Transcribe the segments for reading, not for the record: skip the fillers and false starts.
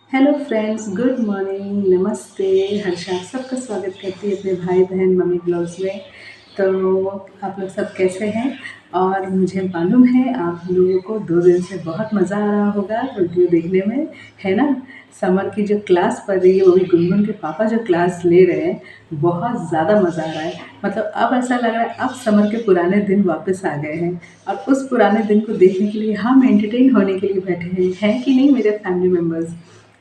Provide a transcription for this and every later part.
Hello friends, good morning, नमस्ते। हर्षा सबका स्वागत करती है अपने भाई बहन मम्मी ब्लॉग्स में। तो आप लोग सब कैसे हैं? और मुझे मालूम है आप लोगों को 2 दिन से बहुत मज़ा आ रहा होगा वीडियो देखने में, है ना? समर की जो क्लास पढ़ रही है, वो भी गुनगुन के पापा जो क्लास ले रहे हैं, बहुत ज़्यादा मज़ा आ रहा है। मतलब अब ऐसा लग रहा है अब समर के पुराने दिन वापस आ गए हैं और उस पुराने दिन को देखने के लिए हम एंटरटेन होने के लिए बैठे हैं कि नहीं मेरे फैमिली मेम्बर्स?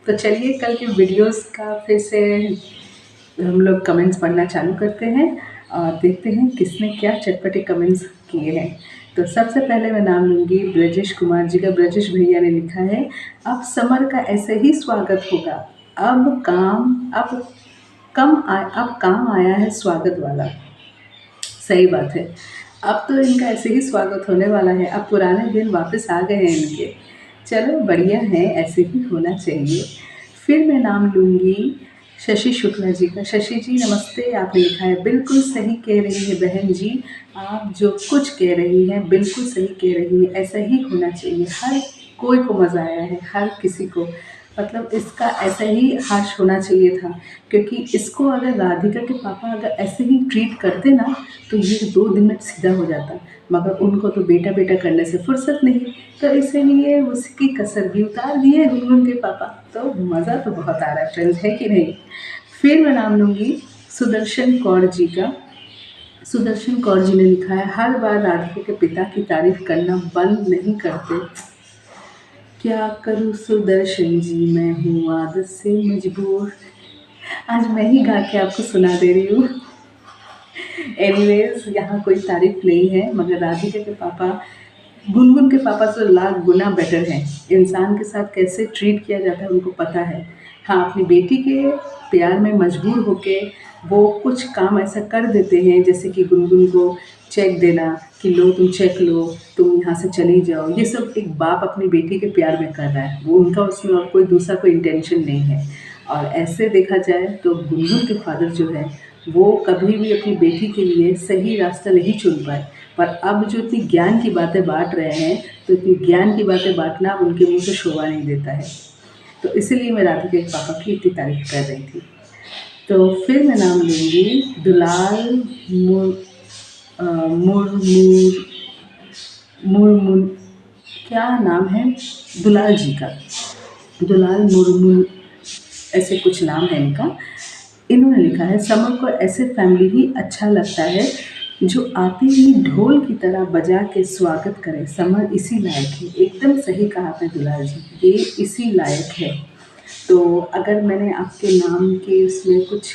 तो चलिए कल के वीडियोस का फिर से हम लोग कमेंट्स पढ़ना चालू करते हैं और देखते हैं किसने क्या चटपटे कमेंट्स किए हैं। तो सबसे पहले मैं नाम लूँगी ब्रजेश कुमार जी का। ब्रजेश भैया ने लिखा है, अब समर का ऐसे ही स्वागत होगा। अब काम आया है स्वागत वाला। सही बात है। अब तो इनका ऐसे ही स्वागत होने वाला है। अब पुराने दिन वापस आ गए हैं इनके। चलो बढ़िया है, ऐसे ही होना चाहिए। फिर मैं नाम लूँगी शशि शुक्ला जी का। शशि जी नमस्ते। आपने लिखा है, बिल्कुल सही कह रही है बहन जी, आप जो कुछ कह रही हैं बिल्कुल सही कह रही है। ऐसा ही होना चाहिए। हर कोई को मज़ा आया है, हर किसी को। मतलब इसका ऐसा ही हर्ष होना चाहिए था, क्योंकि इसको अगर राधिका के पापा अगर ऐसे ही ट्रीट करते ना तो ये 2 दिन में सीधा हो जाता। मगर उनको तो बेटा बेटा करने से फुर्सत नहीं, तो इसीलिए उसकी कसर भी उतार दिए गुनगुन के पापा। तो मज़ा तो बहुत आ रहा है फ्रेंड्स, है कि नहीं? फिर मैं नाम लूँगी सुदर्शन कौर जी का। सुदर्शन कौर जी ने लिखा है, हर बार राधिका के पिता की तारीफ करना बंद नहीं करते। क्या करूँ सुदर्शन जी, मैं हूँ आदत से मजबूर। आज मैं ही गा के आपको सुना दे रही हूँ। एनीवेज, यहाँ कोई तारीफ नहीं है, मगर राधिका के पापा गुनगुन के पापा से लाख गुना बेटर हैं। इंसान के साथ कैसे ट्रीट किया जाता है उनको पता है। हाँ, अपनी बेटी के प्यार में मजबूर होके वो कुछ काम ऐसा कर देते हैं, जैसे कि गुनगुन को चेक देना कि लो तुम चेक लो, तुम यहाँ से चली जाओ। ये सब एक बाप अपनी बेटी के प्यार में कर रहा है, वो उनका उसमें और कोई दूसरा कोई इंटेंशन नहीं है। और ऐसे देखा जाए तो गुनगुन के फादर जो है वो कभी भी अपनी बेटी के लिए सही रास्ता नहीं चुन पाए। पर अब जो इतनी ज्ञान की बातें बांट रहे हैं, तो इतनी ज्ञान की बातें बांटना अब उनके मुंह से शोभा नहीं देता है। तो इसीलिए मैं राधिका के पापा की इतनी तारीफ कर रही थी। तो फिर मैं नाम लूँगी दुलाल मुर्मूर मुर्मुन, क्या नाम है, दुलाल जी का। दुलाल मुर्मू, ऐसे कुछ नाम है इनका। इन्होंने लिखा है, समर को ऐसे फैमिली ही अच्छा लगता है जो आते ही ढोल की तरह बजा के स्वागत करे। समर इसी लायक है। एकदम सही कहा आपने दुलाल जी, ये इसी लायक है। तो अगर मैंने आपके नाम के उसमें कुछ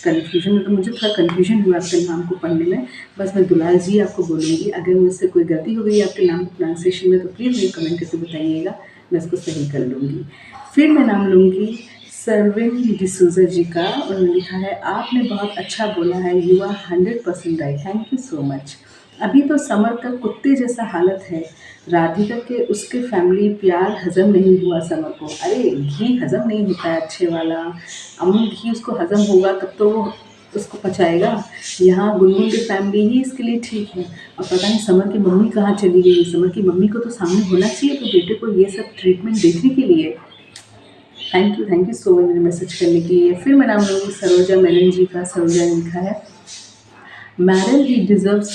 कन्फ्यूजन, मतलब मुझे थोड़ा कन्फ्यूजन हुआ आपके नाम को पढ़ने में, बस मैं दुलाल जी आपको बोलूँगी। अगर मुझसे कोई गलती हो गई आपके नाम के प्रोनाउंसिएशन में तो प्लीज़ मुझे कमेंट करके बताइएगा, मैं इसको सही कर लूँगी। फिर मैं नाम लूँगी सरविन डिसूजा जी का। उन्होंने लिखा है, आपने बहुत अच्छा बोला है, you are 100% right, thank you so much. अभी तो समर का कुत्ते जैसा हालत है। राधिका के उसके फैमिली प्यार हजम नहीं हुआ समर को। अरे घी हजम नहीं होता है अच्छे वाला, अमूल घी उसको हजम होगा तब तो वो उसको पचाएगा। यहाँ गुनगुन की फैमिली ही इसके लिए ठीक है। और पता नहीं समर की मम्मी कहाँ चली गई। समर की मम्मी को तो सामने होना चाहिए तो बेटे को ये सब ट्रीटमेंट देखने के लिए। थैंक यू सो मच मुझे मैसेज करने के लिए। फिर मैं नाम लूँगी सरोजा मेनन जी का। सरोजा ने लिखा है, Meral he deserves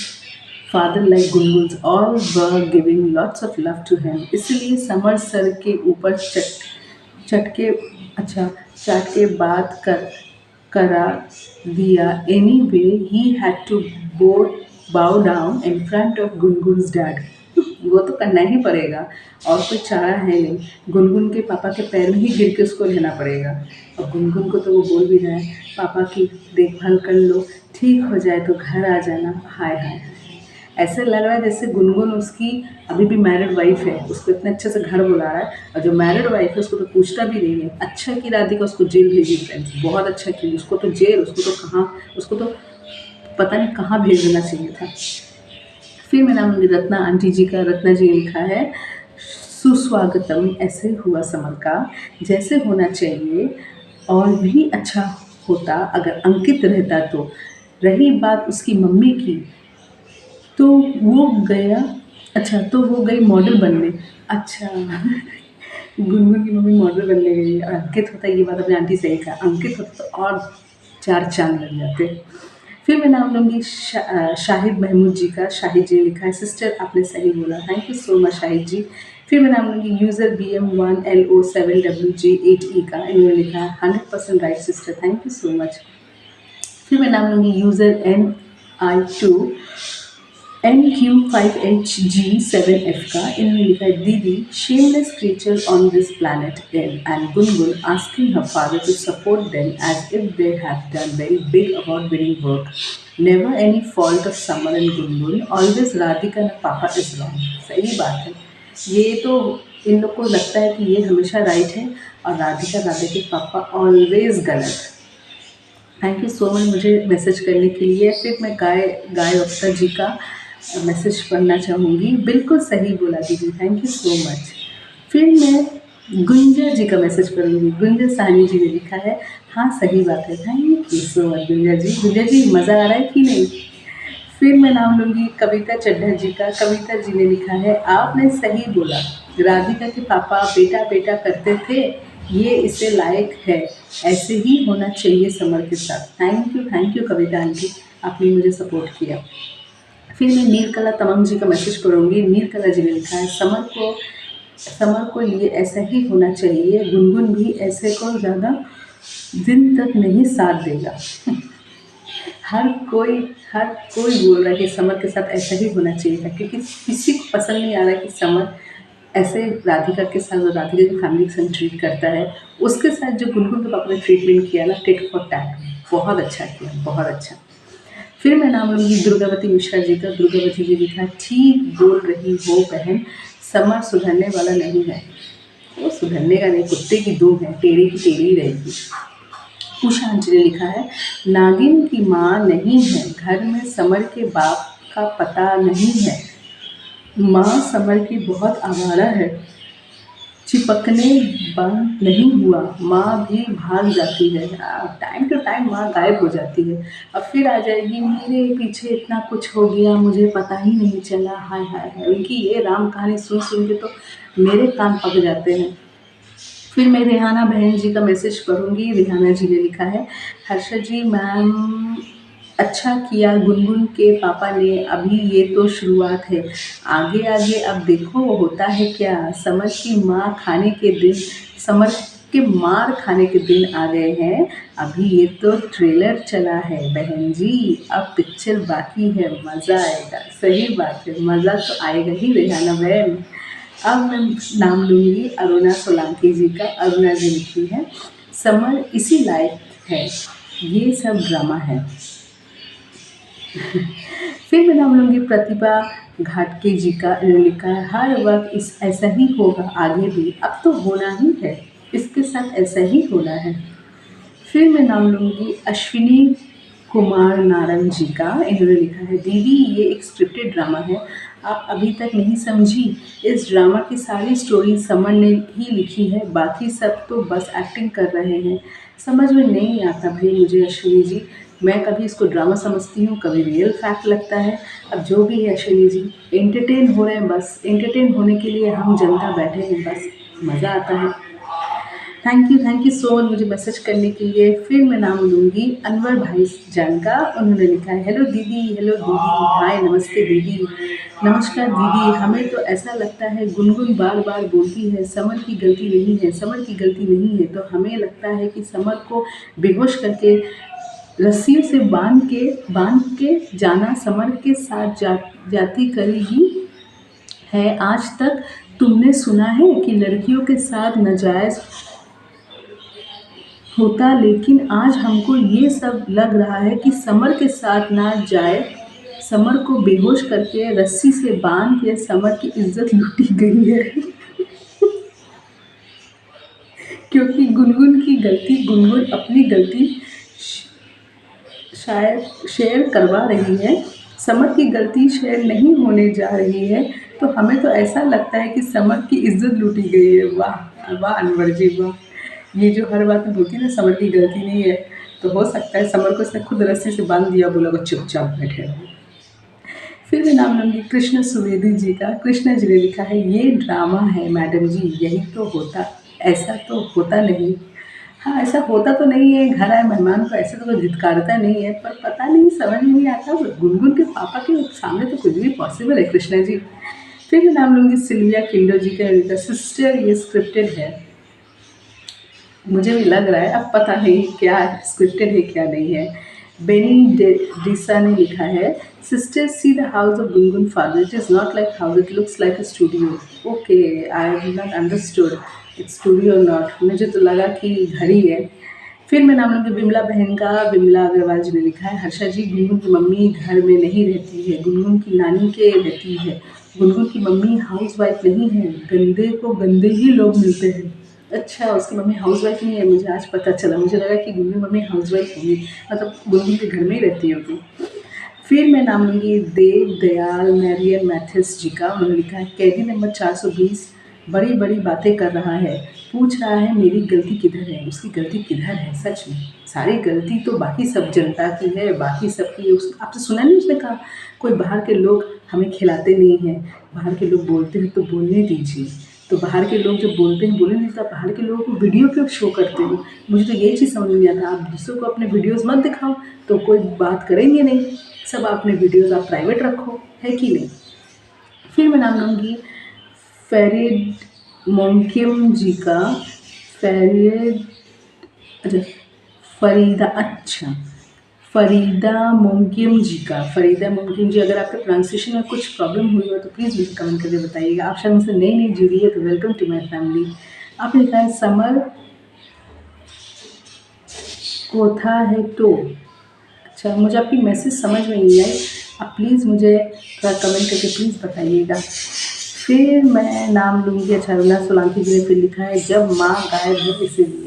father like Gungun's, all were giving lots of love to him. इसलिए समर सर के ऊपर चटके अच्छा चाट के बात करा दिया। Anyway he had to bow down in front of Gungun's dad. वो तो करना ही पड़ेगा और कोई चारा है नहीं। गुनगुन के पापा के पैर में ही गिर के उसको रहना पड़ेगा। और गुनगुन को तो वो बोल भी रहा है, पापा की देखभाल कर लो, ठीक हो जाए तो घर आ जाना। हाय हाय हाय, ऐसे लग रहा है जैसे गुनगुन उसकी अभी भी मैरिड वाइफ है, उसको इतने अच्छे से घर बुला रहा है। और जो मैरिड वाइफ है उसको तो पूछता भी नहीं है। अच्छा की राधिका उसको जेल भेजी फ्रेंड्स, बहुत अच्छा की। उसको तो जेल, उसको तो पता नहीं कहाँ भेज देना चाहिए था। फिर मेरा नाम रत्ना आंटी जी का। रत्ना जी ने लिखा है, सुस्वागतम, ऐसे हुआ समर का जैसे होना चाहिए। और भी अच्छा होता अगर अंकित रहता तो। रही बात उसकी मम्मी की, तो वो गया, अच्छा तो वो गई मॉडल बनने। अच्छा गुनगुन की मम्मी मॉडल बनने गई है और अंकित होता, ये बात अपनी आंटी सही कहा, अंकित होता तो और 4 चाँद लग जाते। फिर मैं नाम लूँगी शाहिद महमूद जी का। शाहिद जी ने लिखा है, सिस्टर आपने सही बोला, thank you so much Shahid ji. फिर मैं नाम लूँगी यूज़र BM1LO7WG8E का। इन्होंने लिखा है 100% right sister, thank you so much. फिर मैं नाम लूँगी यूज़र NI2NQ5HG7F का। इन्होंने लिखा है, दीदी shameless creature on this planet and Gungun asking her father to support them as if they have done very big award winning work. Never any fault of Summer and Gungun, always Radhika and Papa is wrong. सही बात है, ये तो इन लोग को लगता है कि ये हमेशा राइट है और राधिका दादा के पापा ऑलवेज गलत। थैंक यू सो मच मुझे मैसेज करने के लिए। फिर मैं गाय अख्तर जी का मैसेज पढ़ना चाहूँगी। बिल्कुल सही बोला दीदी, थैंक यू सो मच। फिर मैं गुंजा जी का मैसेज पढ़ूँगी। गुंजा साहनी जी ने लिखा है, हाँ सही बात है, थैंक यू सो मच गुंजा जी। गुंजा जी मज़ा आ रहा है कि नहीं? फिर मैं नाम लूँगी कविता चड्ढा जी का। कविता जी ने लिखा है, आपने सही बोला, राधिका के पापा बेटा बेटा करते थे, ये इसे लायक है, ऐसे ही होना चाहिए समर के साथ। थैंक यू कविता आंटी, आपने मुझे सपोर्ट किया। फिर मैं नीलकला तमंग जी का मैसेज पढ़ूंगी। नीलकला जी ने लिखा है, समर को लिए ऐसा ही होना चाहिए, गुनगुन भी ऐसे को ज़्यादा दिन तक नहीं साथ देगा। हर कोई बोल रहा है कि समर के साथ ऐसा ही होना चाहिए था, क्योंकि किसी को पसंद नहीं आ रहा है कि समर ऐसे राधिका के साथ और राधिका की फैमिली के साथ ट्रीट करता है। उसके साथ जो गुनगुन के पापा ने ट्रीटमेंट किया ना, टिट फॉर टैट, बहुत अच्छा किया, बहुत अच्छा। फिर मैं नाम लूँगी दुर्गावती मिश्रा जी का। दुर्गावती जी लिखा, ठीक बोल रही हो बहन, समर सुधरने वाला नहीं है, वो सुधरने का नहीं, कुत्ते की दुम है, टेढ़ी की टेढ़ी रहेगी। उषा जी ने लिखा है, नागिन की माँ नहीं है, घर में समर के बाप का पता नहीं है, माँ समर की बहुत आवारा है, चिपकने बंद नहीं हुआ, माँ भी भाग जाती है, टाइम टू टाइम माँ गायब हो जाती है, अब फिर आ जाएगी, मेरे पीछे इतना कुछ हो गया मुझे पता ही नहीं चला, हाय हाय हाय। उनकी ये राम कहानी सुन सुन के तो मेरे कान पक जाते हैं। फिर मैं रेहाना बहन जी का मैसेज पढ़ूंगी। रेहाना जी ने लिखा है, हर्षा जी मैम अच्छा किया गुनगुन के पापा ने, अभी ये तो शुरुआत है, आगे आगे अब देखो होता है क्या। समर के मार खाने के दिन आ गए हैं, अभी ये तो ट्रेलर चला है बहन जी, अब पिक्चर बाकी है, मज़ा आएगा। सही बात है, मज़ा तो आएगा ही रेहाना बहन। अब मैं नाम लूँगी अरुणा सोलंकी जी का। अरुणा जी लिखी है, समर इसी लायक है, ये सब ड्रामा है। फिर मैं नाम लूँगी प्रतिभा घाटके जी का। इन्होंने लिखा है, हर वक्त ऐसा ही होगा आगे भी, अब तो होना ही है, इसके साथ ऐसा ही होना है। फिर मैं नाम लूँगी अश्विनी कुमार नारंग जी का। इन्होंने लिखा है, दीदी ये एक स्क्रिप्टेड ड्रामा है, आप अभी तक नहीं समझी, इस ड्रामा की सारी स्टोरी समर ने ही लिखी है, बाकी सब तो बस एक्टिंग कर रहे हैं। समझ में नहीं आता भाई मुझे अश्विनी जी, मैं कभी इसको ड्रामा समझती हूँ, कभी रियल फैक्ट लगता है। अब जो भी है अश्विनी जी, एंटरटेन हो रहे हैं, बस एंटरटेन होने के लिए हम जनता बैठे हैं, बस मज़ा आता है। थैंक यू सो मच मुझे मैसेज करने के लिए। फिर मैं नाम लूँगी अनवर भाई जान का। उन्होंने लिखा है, हेलो दीदी, हाय नमस्ते दीदी, नमस्कार दीदी। हमें तो ऐसा लगता है गुनगुन बार बार बोलती है समर की गलती नहीं है, समर की गलती नहीं है, तो हमें लगता है कि समर को बेहोश करके रस्सियों से बांध के जाना समर के साथ जाती करेगी है। आज तक तुमने सुना है कि लड़कियों के साथ नाजायज़ होता, लेकिन आज हमको ये सब लग रहा है कि समर के साथ ना जाए, समर को बेहोश करके रस्सी से बांध के समर की इज्जत लूटी गई है। क्योंकि गुनगुन की गलती, गुनगुन अपनी गलती शायद शेयर करवा रही है, समर की गलती शेयर नहीं होने जा रही है, तो हमें तो ऐसा लगता है कि समर की इज्जत लूटी गई है। वाह वाह अनवर जी वाह, ये जो हर बात में बोलती है ना समर की गलती नहीं है, तो हो सकता है समर को इसने खुद रस्सी से बांध दिया, बोला चुपचाप बैठे रहो। फिर मैं नाम लूँगी कृष्ण सुवेदी जी का। कृष्णा जी ने लिखा है, ये ड्रामा है मैडम जी, यही तो होता, ऐसा तो होता नहीं। हाँ, ऐसा होता तो नहीं है, घर आए मेहमान को ऐसे तो कोई धिक्कारता नहीं है, पर पता नहीं समझ में नहीं आता गुनगुन के पापा के सामने तो कुछ भी पॉसिबल है कृष्णा जी। फिर मैं नाम लूँगी सिल्विया किंडो जी का। सिस्टर ये स्क्रिप्टेड है, मुझे भी लग रहा है, अब पता नहीं क्या स्क्रिप्टेड है क्या नहीं है। बेनी डिसा ने लिखा है, sister see the house of Gungun father, it is not like house, it looks like a studio. Okay, I have not understood it's studio not, मुझे तो लगा कि घर ही है। फिर मैं नाम लूँगी विमला बहन का। विमला अग्रवाल जी ने लिखा है, हर्षा जी गुनगुन की मम्मी घर में नहीं रहती है, गुनगुन की नानी के रहती है, गुनगुन की मम्मी हाउस वाइफ नहीं है, गंदे को गंदे ही लोग मिलते हैं। अच्छा, उसकी मम्मी हाउस वाइफ नहीं है, मुझे आज पता चला, मुझे लगा कि गुनगुन मम्मी हाउस वाइफ होंगी, मतलब गुनगुन के घर में ही रहती होगी। फिर मैं नाम लूँगी देव दयाल मैरियन मैथिस जी का। उन्होंने लिखा है, कैदी नंबर 420 बड़ी बड़ी बातें कर रहा है, पूछ रहा है मेरी गलती किधर है। उसकी गलती किधर है? सच में सारी गलती तो बाकी सब जनता की है, बाकी सबकी है। आपसे सुना नहीं उसने कहा, कोई बाहर के लोग हमें खिलाते नहीं हैं, बाहर के लोग बोलते हैं तो बोलने दीजिए। तो बाहर के लोग जब बोलते हैं बोलने दीजिए, तो आप बाहर के लोगों को वीडियो क्यों शो करते हो? मुझे तो ये चीज़ समझ नहीं आता। आप दूसरों को अपने वीडियोज़ मत दिखाओ तो कोई बात करेंगे नहीं, सब अपने वीडियोज़ आप प्राइवेट रखो, है कि नहीं। फिर मैं नाम लूँगी फेरिड मोमकिम जी का। फेरिड, अच्छा, फरीदा, अच्छा, फरीदा मोमकिम जी का। फरीदा मोमकिम जी, अगर आपके प्रोनाउंसिएशन में कुछ प्रॉब्लम हुई हो तो प्लीज़ मुझे कमेंट करके बताइएगा। आप शायद मुझसे नई नई जुड़ी है तो वेलकम टू माय फैमिली। आपने लिखा है समर कोथा है तो, अच्छा, मुझे आपकी मैसेज समझ में नहीं आई, आप प्लीज़ मुझे थोड़ा कमेंट करके प्लीज़ बताइएगा। फिर मैं नाम लूँगी, अच्छा, रुना सोलंकी जी ने फिर लिखा है, जब माँ गायब है इसीलिए।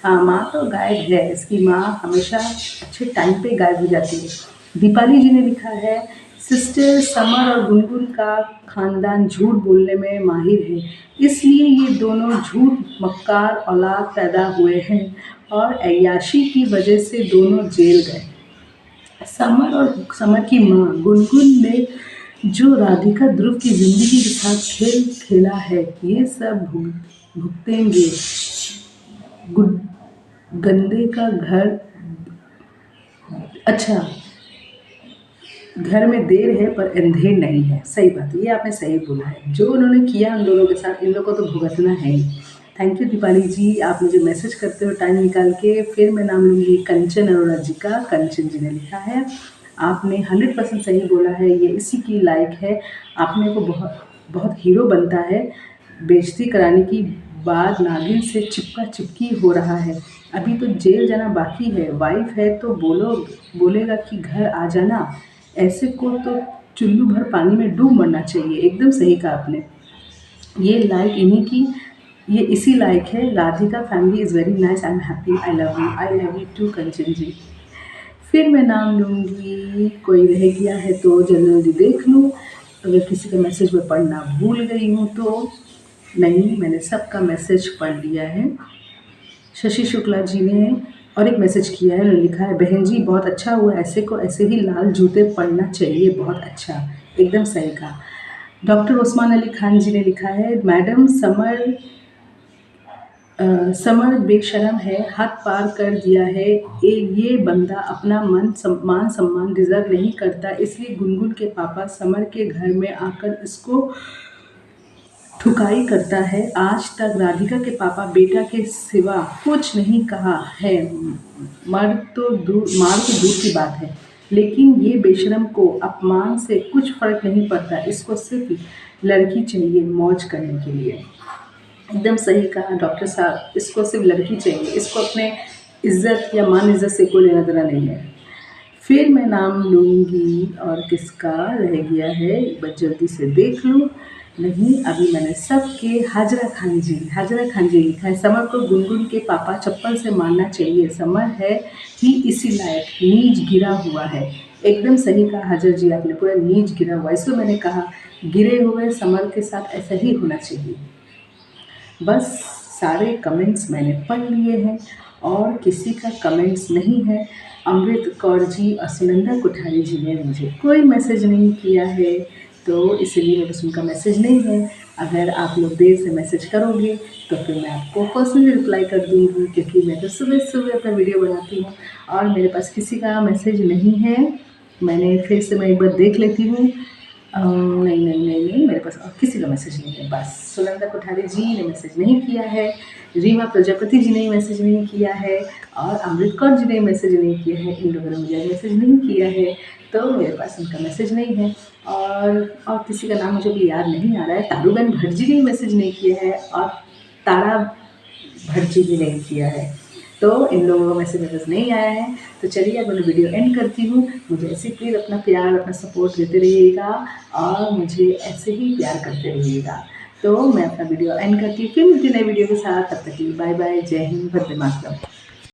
हाँ, माँ तो गायब है, इसकी माँ हमेशा अच्छे टाइम पे गायब हो जाती है। दीपाली जी ने लिखा है, सिस्टर समर और गुनगुन का खानदान झूठ बोलने में माहिर है, इसलिए ये दोनों झूठ मक्कार औलाद पैदा हुए हैं और अय्याशी की वजह से दोनों जेल गए। समर और समर की माँ गुनगुन ने जो राधिका ध्रुव की जिंदगी के साथ खेल खेला है, ये सब भुगतेंगे। गंदे का घर, अच्छा, घर में देर है पर अंधेर नहीं है। सही बात है, ये आपने सही बोला है, जो उन्होंने किया उन दोनों के साथ, इन लोगों को तो भुगतना है ही। थैंक यू दीपाली जी, आप मुझे मैसेज करते हो टाइम निकाल के। फिर मैं नाम लूँगी कंचन अरोड़ा जी का। कंचन जी ने लिखा है, आपने 100% सही बोला है, ये इसी की लायक है, आपने को बहुत बहुत हीरो बनता है, बेइज्जती कराने की बाद नागिन से चिपका चिपकी हो रहा है, अभी तो जेल जाना बाकी है, वाइफ है तो बोलेगा कि घर आ जाना, ऐसे को तो चुल्लू भर पानी में डूब मरना चाहिए। एकदम सही कहा आपने, ये लायक इन्हीं की, ये इसी लायक है। Radhika family is very nice, I am happy, I love you too Kanchan ji. फिर मैं नाम लूँगी, कोई रह गया है तो जल्दी देख लूँ, अगर किसी का मैसेज मैं पढ़ना भूल गई हूँ तो। नहीं, मैंने सबका मैसेज पढ़ लिया है। शशि शुक्ला जी ने और एक मैसेज किया है, उन्होंने लिखा है, बहन जी बहुत अच्छा हुआ, ऐसे को ऐसे ही लाल जूते पढ़ना चाहिए, बहुत अच्छा। एकदम सही कहा। डॉक्टर उस्मान अली खान जी ने लिखा है, मैडम समर बेशरम है, हद पार कर दिया है, ये बंदा अपना मान सम्मान डिजर्व नहीं करता, इसलिए गुनगुन के पापा समर के घर में आकर इसको ठुकाई करता है। आज तक राधिका के पापा बेटा के सिवा कुछ नहीं कहा है, मार तो दूर की बात है, लेकिन ये बेशरम को अपमान से कुछ फर्क नहीं पड़ता, इसको सिर्फ लड़की चाहिए मौज करने के लिए। एकदम सही कहा डॉक्टर साहब, इसको सिर्फ लड़की चाहिए, इसको अपने इज्जत या मान इज्जत से कोई लेना देना नहीं है। फिर मैं नाम लूँगी, और किसका रह गया है, बस जल्दी से देख लूँ। नहीं, अभी मैंने सबके, हाजरा खान जी लिखा है, समर को गुनगुन के पापा चप्पल से मारना चाहिए, समर है ही इसी लायक, नीच गिरा हुआ है। एकदम सही कहा हाजरा जी आपने, पूरा नीच गिरा हुआ, इसको मैंने कहा गिरे हुए समर के साथ ऐसा ही होना चाहिए। बस सारे कमेंट्स मैंने पढ़ लिए हैं और किसी का कमेंट्स नहीं है। अमृत कौर जी और सुनंदा कोठारी जी ने मुझे कोई मैसेज नहीं किया है, तो इसलिए मेरे पास उनका मैसेज नहीं है। अगर आप लोग देर से मैसेज करोगे तो फिर मैं आपको पर्सनली रिप्लाई कर दूँगी, क्योंकि मैं तो सुबह-सुबह अपना वीडियो बनाती हूँ और मेरे पास किसी का मैसेज नहीं है। मैंने फिर से मैं एक बार देख लेती हूँ। नहीं, मेरे पास और किसी का मैसेज नहीं है। बस सुनंदा कोठारी जी ने मैसेज नहीं किया है, रीमा प्रजापति जी ने मैसेज नहीं किया है और अमृत कौर जी ने मैसेज नहीं किया है। इन लोगों ने मुझे मैसेज नहीं किया है, तो मेरे पास उनका मैसेज नहीं है। और किसी का नाम मुझे अभी याद नहीं आ रहा है। तारूबेन भट्ट जी ने मैसेज नहीं किया है और तारा भट्ट जी ने नहीं किया है, तो इन लोगों का मैसेज नहीं आया है। तो चलिए अब मैं वीडियो एंड करती हूँ। मुझे ऐसे ही प्लीज़ अपना प्यार, अपना सपोर्ट देते रहिएगा और मुझे ऐसे ही प्यार करते रहिएगा। तो मैं अपना वीडियो एंड करती हूँ, फिर मिलती नई वीडियो के साथ। तब तक के लिए बाय बाय, जय हिंद, वंदे मातरम।